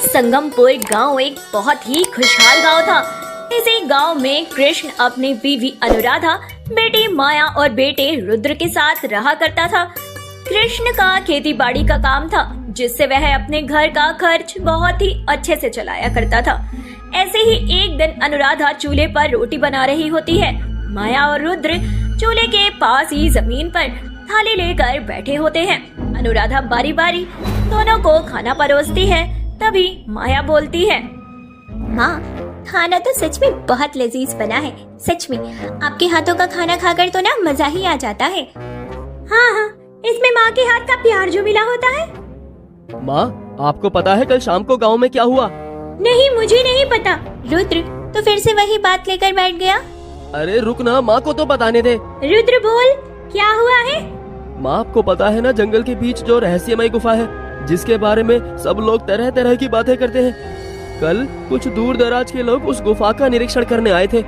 संगमपुर गांव एक बहुत ही खुशहाल गांव था। इसी गांव में कृष्ण अपनी बीवी अनुराधा, बेटी माया और बेटे रुद्र के साथ रहा करता था। कृष्ण का खेती बाड़ी का काम था, जिससे वह अपने घर का खर्च बहुत ही अच्छे से चलाया करता था। ऐसे ही एक दिन अनुराधा चूल्हे पर रोटी बना रही होती है। माया और रुद्र चूल्हे के पास ही जमीन पर थाली लेकर बैठे होते हैं। अनुराधा बारी बारी दोनों को खाना परोसती है। तभी माया बोलती है, माँ, खाना तो सच में बहुत लजीज बना है। सच में आपके हाथों का खाना खाकर तो ना मजा ही आ जाता है। हाँ हाँ, इसमें माँ के हाथ का प्यार जो मिला होता है। माँ, आपको पता है कल शाम को गांव में क्या हुआ? नहीं, मुझे नहीं पता। रुद्र तो फिर से वही बात लेकर बैठ गया। अरे रुक ना, माँ को तो बताने दे। रुद्र बोल, क्या हुआ है? माँ, आपको पता है ना जंगल के बीच जो रहस्यमय गुफा है, जिसके बारे में सब लोग तरह तरह की बातें करते हैं। कल कुछ दूर दराज के लोग उस गुफा का निरीक्षण करने आए थे।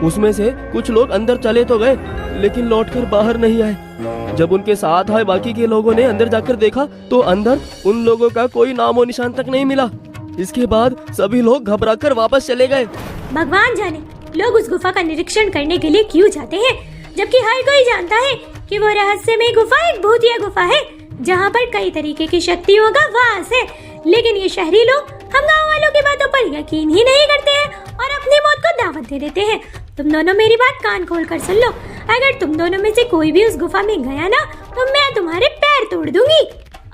उसमें से कुछ लोग अंदर चले तो गए, लेकिन लौटकर बाहर नहीं आए। जब उनके साथ आए बाकी के लोगों ने अंदर जाकर देखा तो अंदर उन लोगों का कोई नामो निशान तक नहीं मिला। इसके बाद सभी लोग घबराकर वापस चले गए। भगवान जाने लोग उस गुफा का निरीक्षण करने के लिए क्यों जाते हैं, जबकि हर कोई जानता है कि वो रहस्यमय गुफा एक भूतिया गुफा है, जहाँ पर कई तरीके की शक्तियों का वास है। लेकिन ये शहरी लोग हम गाँव वालों की बातों पर यकीन ही नहीं करते हैं और अपनी मौत को दावत दे देते हैं। तुम दोनों मेरी बात कान खोल कर सुन लो। अगर तुम दोनों में से कोई भी उस गुफा में गया ना, तो मैं तुम्हारे पैर तोड़ दूंगी।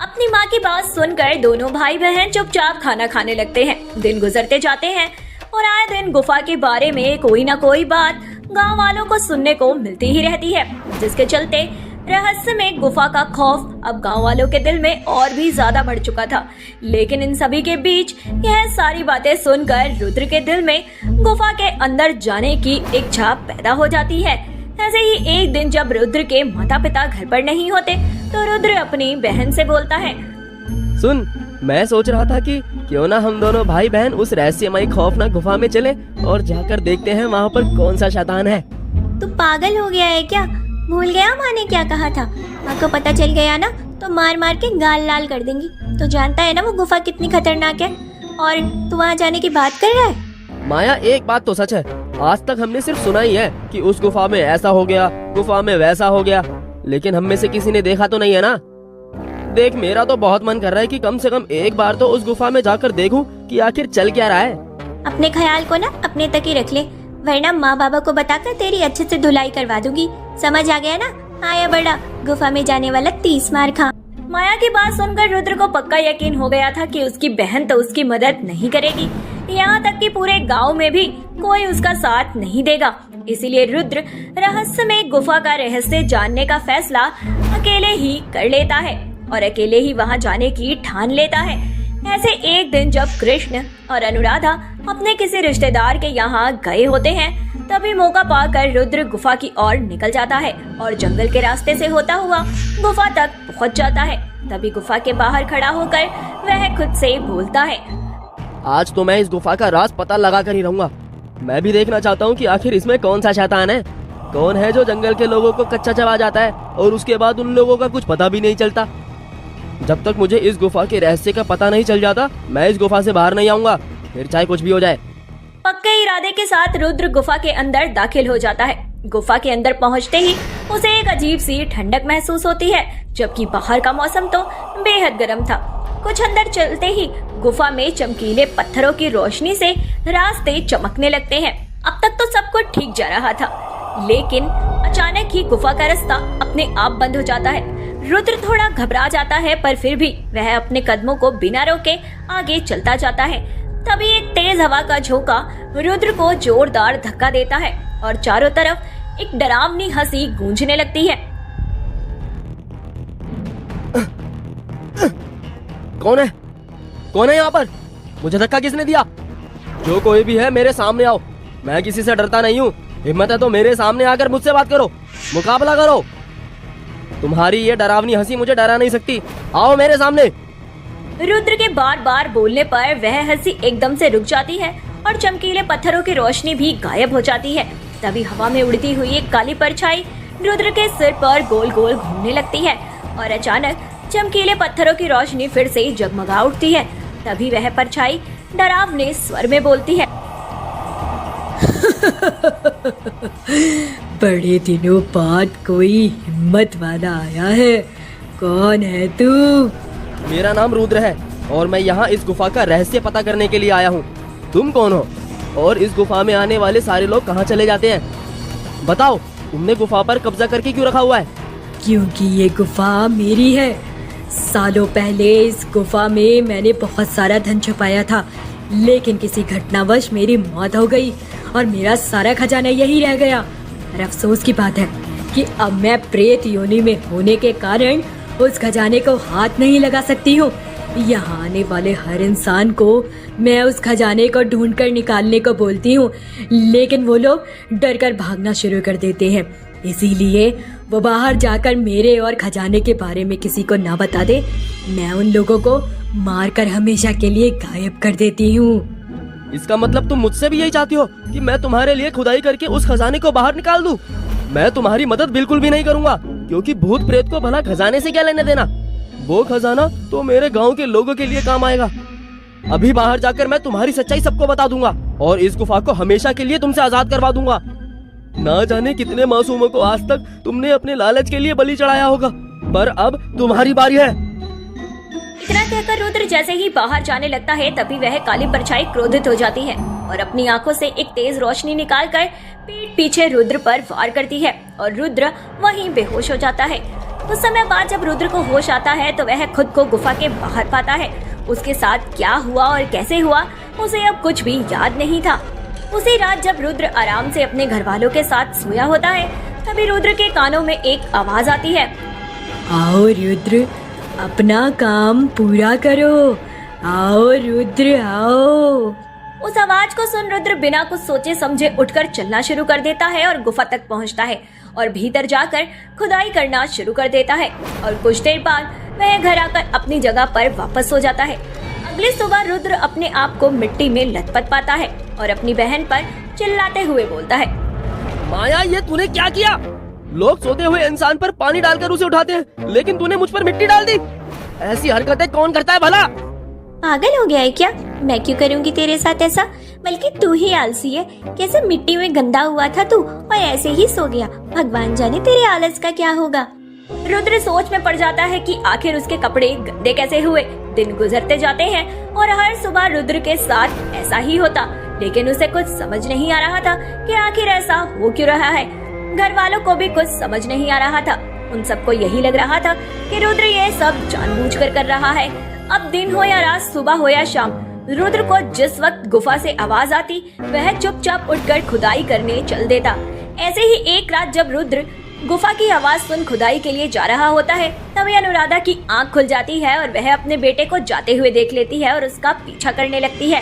अपनी माँ की बात सुनकर दोनों भाई बहन चुपचाप खाना खाने लगते हैं। दिन गुजरते जाते हैं और आए दिन गुफा के बारे में कोई ना कोई बात गांव वालों को सुनने को मिलती ही रहती है, जिसके चलते रहस्य में गुफा का खौफ अब गांव वालों के दिल में और भी ज्यादा बढ़ चुका था। लेकिन इन सभी के बीच यह सारी बातें सुनकर रुद्र के दिल में गुफा के अंदर जाने की इच्छा पैदा हो जाती है। ऐसे ही एक दिन जब रुद्र के माता पिता घर पर नहीं होते, तो रुद्र अपनी बहन से बोलता है, सुन, मैं सोच रहा था कि क्यों ना हम दोनों भाई बहन उस रहस्यमय खौफनाक गुफा में चले और जाकर देखते हैं वहाँ पर कौन सा शैतान है। तू पागल हो गया है क्या? भूल गया माँ ने क्या कहा था? माँ को पता चल गया ना तो मार मार के गाल लाल कर देंगी। तो जानता है ना वो गुफा कितनी खतरनाक है, और तू वहाँ जाने की बात कर रहा है। माया, एक बात तो सच है, आज तक हमने सिर्फ सुना ही है कि उस गुफा में ऐसा हो गया, गुफा में वैसा हो गया, लेकिन हम में से किसी ने देखा तो नहीं है ना। देख, मेरा तो बहुत मन कर रहा है कि कम से कम एक बार तो उस गुफा में जाकर देखूं कि आखिर चल क्या रहा है। अपने ख्याल को ना अपने तक ही रख ले, वरना माँ बाबा को बताकर तेरी अच्छे से धुलाई करवा दूंगी। समझ आ गया ना? आया बड़ा गुफा में जाने वाला 30 मार खा। माया की बात सुनकर रुद्र को पक्का यकीन हो गया था कि उसकी बहन तो उसकी मदद नहीं करेगी, यहाँ तक कि पूरे गांव में भी कोई उसका साथ नहीं देगा। इसीलिए रुद्र रहस्य में गुफा का रहस्य जानने का फैसला अकेले ही कर लेता है और अकेले ही वहाँ जाने की ठान लेता है। ऐसे एक दिन जब कृष्ण और अनुराधा अपने किसी रिश्तेदार के यहाँ गए होते हैं, तभी मौका पाकर रुद्र गुफा की ओर निकल जाता है और जंगल के रास्ते से होता हुआ गुफा तक पहुँच जाता है। तभी गुफा के बाहर खड़ा होकर वह खुद से बोलता है, आज तो मैं इस गुफा का राज पता लगा कर ही रहूंगा। मैं भी देखना चाहता हूँ कि आखिर इसमें कौन सा शैतान है, कौन है जो जंगल के लोगों को कच्चा चबा जाता है और उसके बाद उन लोगों का कुछ पता भी नहीं चलता। जब तक मुझे इस गुफा के रहस्य का पता नहीं चल जाता, मैं इस गुफा से बाहर नहीं आऊंगा, फिर चाहे कुछ भी हो जाए। पक्के इरादे के साथ रुद्र गुफा के अंदर दाखिल हो जाता है। गुफा के अंदर पहुंचते ही उसे एक अजीब सी ठंडक महसूस होती है, जबकि बाहर का मौसम तो बेहद गर्म था। कुछ अंदर चलते ही गुफा में चमकीले पत्थरों की रोशनी से रास्ते चमकने लगते हैं। अब तक तो सब कुछ ठीक जा रहा था, लेकिन अचानक ही गुफा का रास्ता अपने आप बंद हो जाता है। रुद्र थोड़ा घबरा जाता है, पर फिर भी वह अपने कदमों को बिना रोके आगे चलता जाता है। तभी एक तेज हवा का झोंका रुद्र को जोरदार धक्का देता है और चारों तरफ एक डरावनी हंसी गूंजने लगती है। कौन है? कौन है यहाँ पर? मुझे धक्का किसने दिया? जो कोई भी है मेरे सामने आओ, मैं किसी से डरता नहीं हूँ। हिम्मत है तो मेरे सामने आकर मुझसे बात करो, मुकाबला करो। तुम्हारी ये डरावनी हंसी मुझे डरा नहीं सकती, आओ मेरे सामने। रुद्र के बार बार बोलने पर वह हंसी एकदम से रुक जाती है और चमकीले पत्थरों की रोशनी भी गायब हो जाती है। तभी हवा में उड़ती हुई एक काली परछाई रुद्र के सिर पर गोल गोल घूमने लगती है और अचानक चमकीले पत्थरों की रोशनी फिर से जगमगा उठती है तभी वह परछाई डरावने स्वर में बोलती है। बड़े दिनों बाद कोई हिम्मत वाला आया है। कौन है तू? मेरा नाम रुद्र है और मैं यहाँ इस गुफा का रहस्य पता करने के लिए आया हूँ। तुम कौन हो और इस गुफा में आने वाले सारे लोग कहाँ चले जाते हैं? बताओ, तुमने गुफा पर कब्जा करके क्यों रखा हुआ है? क्योंकि ये गुफा मेरी है। सालों पहले इस गुफा में मैंने बहुत सारा धन छुपाया था, लेकिन किसी घटनावश मेरी मौत हो गई और मेरा सारा खजाना यही रह गया। और अफसोस की बात है कि अब मैं प्रेत योनि में होने के कारण उस खजाने को हाथ नहीं लगा सकती हूँ। यहाँ आने वाले हर इंसान को मैं उस खजाने को ढूंढकर निकालने को बोलती हूँ, लेकिन वो लोग डर कर भागना शुरू कर देते हैं। इसीलिए वो बाहर जाकर मेरे और खजाने के बारे में किसी को ना बता दे। मैं उन लोगों को मारकर हमेशा के लिए गायब कर देती हूँ। इसका मतलब तुम मुझसे भी यही चाहती हो कि मैं तुम्हारे लिए खुदाई करके उस खजाने को बाहर निकाल दूं? मैं तुम्हारी मदद बिल्कुल भी नहीं करूंगा, क्योंकि भूत प्रेत को भला खजाने से क्या लेने देना। वो खजाना तो मेरे गांव के लोगों के लिए काम आएगा। अभी बाहर जाकर मैं तुम्हारी सच्चाई सबको बता दूंगा और इस गुफा को हमेशा के लिए तुमसे आजाद करवा दूंगा। ना जाने कितने मासूमों को आज तक तुमने अपने लालच के लिए बलि चढ़ाया होगा, पर अब तुम्हारी बारी है। इतना कहकर रुद्र जैसे ही बाहर जाने लगता है, तभी वह काली परछाई क्रोधित हो जाती है और अपनी आंखों से एक तेज रोशनी निकालकर पीठ पीछे रुद्र पर वार करती है और रुद्र वहीं बेहोश हो जाता है। कुछ समय बाद जब रुद्र को होश आता है तो वह खुद को गुफा के बाहर पाता है। उसके साथ क्या हुआ और कैसे हुआ उसे अब कुछ भी याद नहीं था। उसी रात जब रुद्र आराम से अपने घर वालों के साथ सोया होता है, तभी रुद्र के कानों में एक आवाज आती है। आओ रुद्र, अपना काम पूरा करो। आओ रुद्र, आओ। उस आवाज को सुन रुद्र बिना कुछ सोचे समझे उठकर चलना शुरू कर देता है और गुफा तक पहुंचता है और भीतर जाकर खुदाई करना शुरू कर देता है और कुछ देर बाद वह घर आकर अपनी जगह पर वापस हो जाता है। अगली सुबह रुद्र अपने आप को मिट्टी में लथपथ पाता है और अपनी बहन पर चिल्लाते हुए बोलता है। माया, ये तूने क्या किया? लोग सोते हुए इंसान पर पानी डालकर उसे उठाते हैं, लेकिन तूने मुझ पर मिट्टी डाल दी। ऐसी हरकतें कौन करता है भला? पागल हो गया है क्या? मैं क्यों करूंगी तेरे साथ ऐसा? बल्कि तू ही आलसी है। कैसे मिट्टी में गंदा हुआ था तू और ऐसे ही सो गया। भगवान जाने तेरे आलस का क्या होगा। रुद्र सोच में पड़ जाता है कि आखिर उसके कपड़े गंदे कैसे हुए। दिन गुजरते जाते हैं और हर सुबह रुद्र के साथ ऐसा ही होता, लेकिन उसे कुछ समझ नहीं आ रहा था कि आखिर ऐसा हो क्यों रहा है। घर वालों को भी कुछ समझ नहीं आ रहा था। उन सबको यही लग रहा था कि रुद्र ये सब जानबूझकर कर रहा है। अब दिन हो या रात, सुबह हो या शाम, रुद्र को जिस वक्त गुफा से आवाज आती वह चुपचाप उठकर खुदाई करने चल देता। ऐसे ही एक रात जब रुद्र गुफा की आवाज सुन खुदाई के लिए जा रहा होता है, तभी अनुराधा की आंख खुल जाती है और वह अपने बेटे को जाते हुए देख लेती है और उसका पीछा करने लगती है।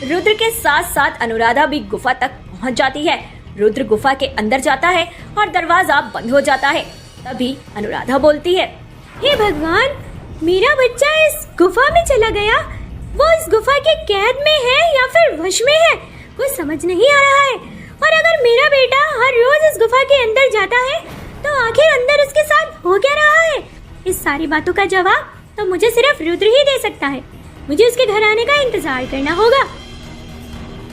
रुद्र के साथ साथ अनुराधा भी गुफा तक पहुंच जाती है। रुद्र गुफा के अंदर जाता है और दरवाजा बंद हो जाता है। तभी अनुराधा बोलती है। हे भगवान, मेरा बच्चा इस गुफा में चला गया। वो इस गुफा के कैद में है या फिर वश में है, कुछ समझ नहीं आ रहा है। और अगर मेरा बेटा हर रोज इस गुफा के अंदर जाता है तो आखिर अंदर उसके साथ हो क्या रहा है? इस सारी बातों का जवाब तो मुझे सिर्फ रुद्र ही दे सकता है। मुझे उसके घर आने का इंतजार करना होगा।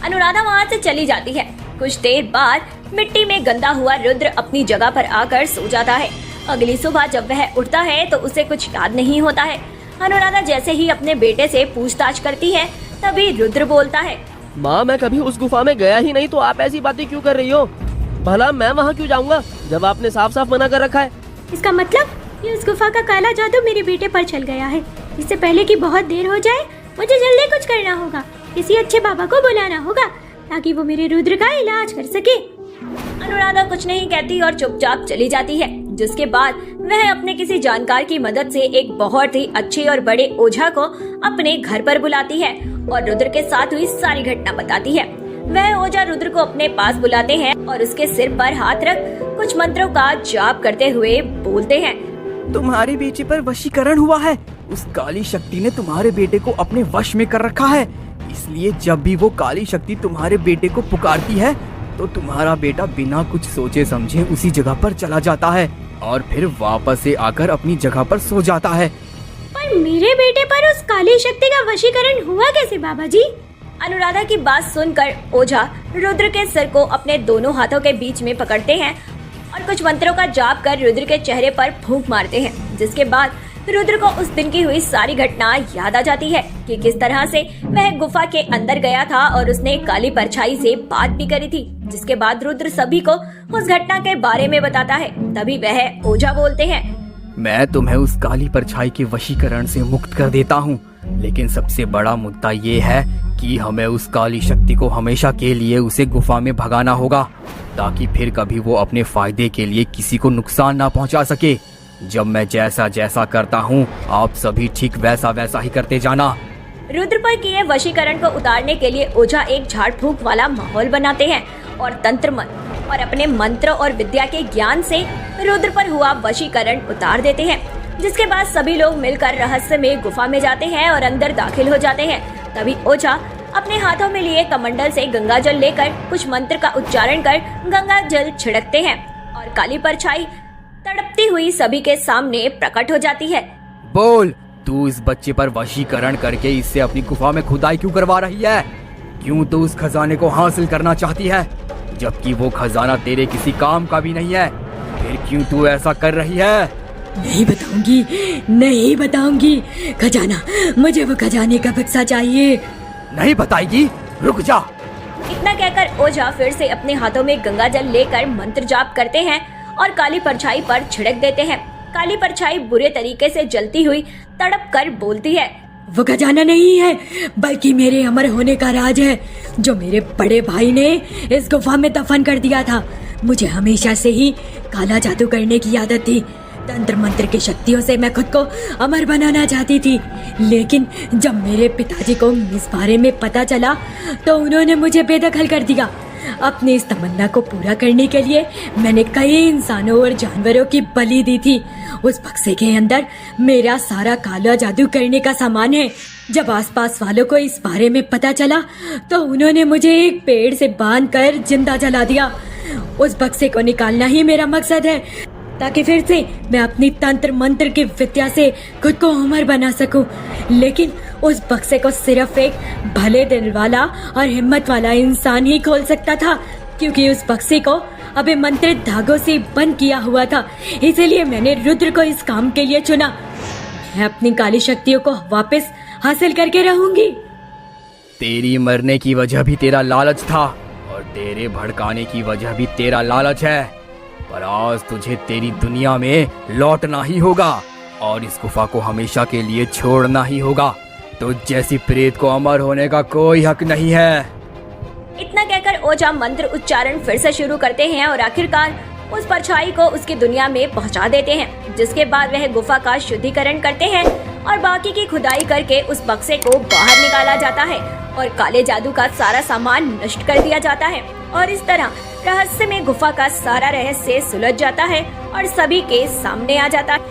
अनुराधा वहाँ से चली जाती है। कुछ देर बाद मिट्टी में गंदा हुआ रुद्र अपनी जगह पर आकर सो जाता है। अगली सुबह जब वह उठता है तो उसे कुछ याद नहीं होता है। अनुराधा जैसे ही अपने बेटे से पूछताछ करती है, तभी रुद्र बोलता है। माँ, मैं कभी उस गुफा में गया ही नहीं, तो आप ऐसी बातें क्यों कर रही हो? भला मैं वहाँ क्यों जाऊँगा जब आपने साफ साफ मना कर रखा है? इसका मतलब ये उस गुफा का काला जादू मेरे बेटे पर चल गया है। इससे पहले कि बहुत देर हो जाए, मुझे जल्दी कुछ करना होगा। किसी अच्छे बाबा को बुलाना होगा ताकि वो मेरे रुद्र का इलाज कर सके। अनुराधा कुछ नहीं कहती और चुपचाप चली जाती है, जिसके बाद वह अपने किसी जानकार की मदद से एक बहुत ही अच्छे और बड़े ओझा को अपने घर पर बुलाती है और रुद्र के साथ हुई सारी घटना बताती है। वह ओझा रुद्र को अपने पास बुलाते हैं और उसके सिर पर हाथ रख कुछ मंत्रों का जाप करते हुए बोलते हैं। तुम्हारे बेटे पर वशीकरण हुआ है। उस काली शक्ति ने तुम्हारे बेटे को अपने वश में कर रखा है। इसलिए जब भी वो काली शक्ति तुम्हारे बेटे को पुकारती है तो तुम्हारा बेटा बिना कुछ सोचे समझे उसी जगह पर चला जाता है और फिर वापस से आकर अपनी जगह पर सो जाता है। पर मेरे बेटे पर उस काली शक्ति का वशीकरण हुआ कैसे बाबा जी? अनुराधा की बात सुनकर ओझा रुद्र के सिर को अपने दोनों हाथों के बीच में पकड़ते हैं और कुछ मंत्रों का जाप कर रुद्र के चेहरे पर फूंक मारते हैं, जिसके बाद रुद्र को उस दिन की हुई सारी घटना याद आ जाती है कि किस तरह से वह गुफा के अंदर गया था और उसने काली परछाई से बात भी करी थी। जिसके बाद रुद्र सभी को उस घटना के बारे में बताता है। तभी वह ओझा बोलते हैं, मैं तुम्हें उस काली परछाई के वशीकरण से मुक्त कर देता हूँ, लेकिन सबसे बड़ा मुद्दा ये है कि हमें उस काली शक्ति को हमेशा के लिए उसे गुफा में भगाना होगा, ताकि फिर कभी वो अपने फायदे के लिए किसी को नुकसान ना पहुंचा सके। जब मैं जैसा जैसा करता हूँ, आप सभी ठीक वैसा वैसा ही करते जाना। रुद्र पर किए वशीकरण को उतारने के लिए ओझा एक झाड़ फूंक वाला माहौल बनाते हैं और तंत्र मंत्र और अपने मंत्र और विद्या के ज्ञान से रुद्र पर हुआ वशीकरण उतार देते हैं। जिसके बाद सभी लोग मिलकर रहस्य में गुफा में जाते हैं और अंदर दाखिल हो जाते हैं। तभी ओझा अपने हाथों में लिए कमंडल से गंगा जल लेकर कुछ मंत्र का उच्चारण कर गंगा जल छिड़कते हैं और काली परछाई तड़पती हुई सभी के सामने प्रकट हो जाती है। बोल, तू इस बच्चे पर वशीकरण करके इससे अपनी गुफा में खुदाई क्यों करवा रही है? क्यों तू उस खजाने को हासिल करना चाहती है, जबकि वो खजाना तेरे किसी काम का भी नहीं है? फिर क्यों तू ऐसा कर रही है? नहीं बताऊंगी। खजाना, मुझे वो खजाने का बक्सा चाहिए। नहीं बताएगी? रुक जा। इतना कहकर ओझा फिर से अपने हाथों में गंगा जल लेकर मंत्र जाप करते हैं और काली परछाई पर छिड़क देते हैं। काली परछाई बुरे तरीके से जलती हुई तड़प कर बोलती है, वो खजाना नहीं है, बल्कि मेरे अमर होने का राज है, जो मेरे बड़े भाई ने इस गुफा में दफन कर दिया था। मुझे हमेशा से ही काला जादू करने की आदत थी। तंत्र मंत्र की शक्तियों से मैं खुद को अमर बनाना चाहती थी, लेकिन जब मेरे पिताजी को इस बारे में पता चला तो उन्होंने मुझे बेदखल कर दिया। अपनी इस तमन्ना को पूरा करने के लिए मैंने कई इंसानों और जानवरों की बलि दी थी। उस बक्से के अंदर मेरा सारा काला जादू करने का सामान है। जब आसपास वालों को इस बारे में पता चला तो उन्होंने मुझे एक पेड़ से बांधकर जिंदा जला दिया। उस बक्से को निकालना ही मेरा मकसद है, ताकि फिर से मैं अपनी तंत्र मंत्र की विद्या से खुद को अमर बना सकूं। लेकिन उस बक्से को सिर्फ एक भले दिल वाला और हिम्मत वाला इंसान ही खोल सकता था, क्योंकि उस बक्से को अभिमंत्रित धागों से बंद किया हुआ था। इसीलिए मैंने रुद्र को इस काम के लिए चुना। मैं अपनी काली शक्तियों को वापस हासिल करके रहूंगी। तेरी मरने की वजह भी तेरा लालच था और तेरे भड़काने की वजह भी तेरा लालच है, पर आज तुझे तेरी दुनिया में लौटना ही होगा और इस गुफा को हमेशा के लिए छोड़ना ही होगा। तो जैसी प्रेत को अमर होने का कोई हक नहीं है। इतना कहकर ओझा मंत्र उच्चारण फिर से शुरू करते हैं और आखिरकार उस परछाई को उसकी दुनिया में पहुंचा देते हैं। जिसके बाद वह गुफा का शुद्धिकरण करते हैं और बाकी की खुदाई करके उस बक्से को बाहर निकाला जाता है और काले जादू का सारा सामान नष्ट कर दिया जाता है। और इस तरह रहस्य में गुफा का सारा रहस्य सुलझ जाता है और सभी के सामने आ जाता है।